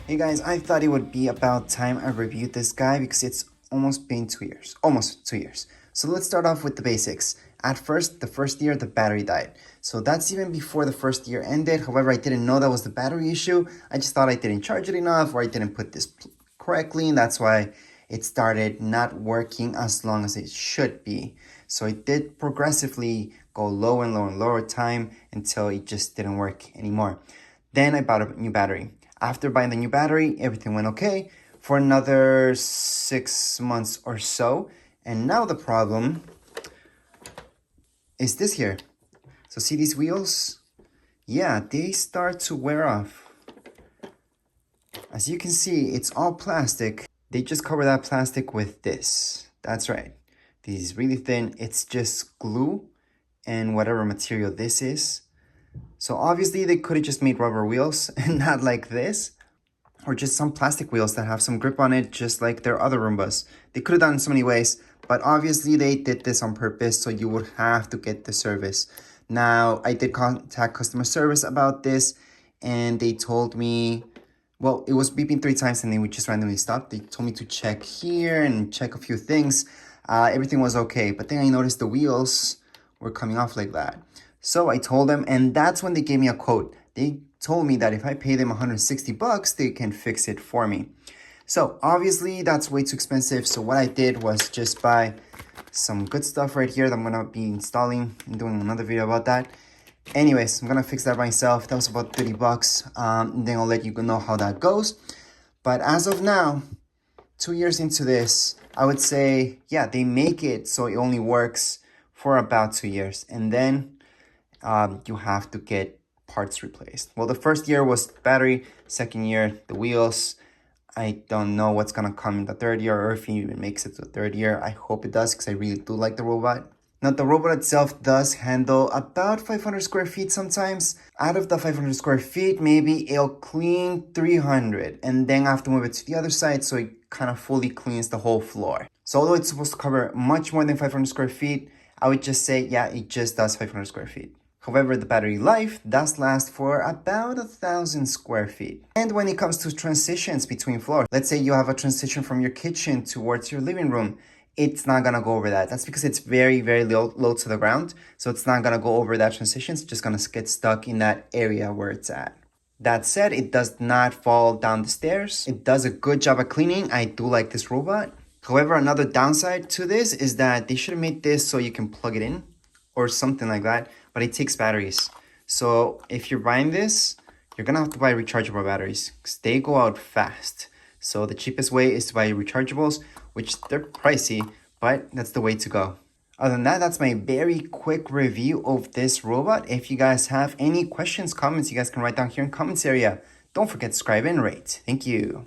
Hey guys, I thought it would be about time I reviewed this guy because it's almost been 2 years. Almost 2 years. So let's start off with the basics. At first, the first year, the battery died. So that's even before the first year ended. However, I didn't know that was the battery issue. I just thought I didn't charge it enough or I didn't put this correctly, and that's why it started not working as long as it should be. So it did progressively go low and low and lower time until it just didn't work anymore. Then I bought a new battery. After buying the new battery, everything went okay for another 6 months or so. And now the problem is this here. So see these wheels? Yeah, they start to wear off. As you can see, it's all plastic. They just cover that plastic with this. That's right. This is really thin. It's just glue and whatever material this is. So obviously they could have just made rubber wheels and not like this, or just some plastic wheels that have some grip on it, just like their other Roombas. They could have done it in so many ways, but obviously they did this on purpose, so you would have to get the service. Now, I did contact customer service about this, and they told me, well, it was beeping 3 times and then we just randomly stopped. They told me to check here and check a few things. Everything was okay, but then I noticed the wheels were coming off like that. So I told them, and that's when they gave me a quote. They told me that if I pay them 160 bucks, they can fix it for me. So obviously that's way too expensive. So what I did was just buy some good stuff right here that I'm gonna be installing and doing another video about that. Anyways, I'm gonna fix that myself. That was about 30 bucks. Then I'll let you know how that goes. But as of now, 2 years into this, I would say, yeah, they make it so it only works for about 2 years. And then you have to get parts replaced. Well, the first year was battery, second year, the wheels. I don't know what's gonna come in the third year, or if it even makes it to the third year. I hope it does, because I really do like the robot. Now, the robot itself does handle about 500 square feet sometimes. Out of the 500 square feet, maybe it'll clean 300, and then I have to move it to the other side so it kind of fully cleans the whole floor. So although it's supposed to cover much more than 500 square feet, I would just say, yeah, it just does 500 square feet. However, the battery life does last for about 1,000 square feet. And when it comes to transitions between floors, let's say you have a transition from your kitchen towards your living room, it's not gonna go over that. That's because it's very, very low to the ground. So it's not gonna go over that transition. It's just gonna get stuck in that area where it's at. That said, it does not fall down the stairs. It does a good job at cleaning. I do like this robot. However, another downside to this is that they should have made this so you can plug it in or something like that, but it takes batteries. So if you're buying this, you're gonna have to buy rechargeable batteries because they go out fast. So the cheapest way is to buy rechargeables, which they're pricey, but that's the way to go. Other than that, that's my very quick review of this robot. If you guys have any questions, comments, you guys can write down here in the comments area. Don't forget to subscribe and rate. Thank you.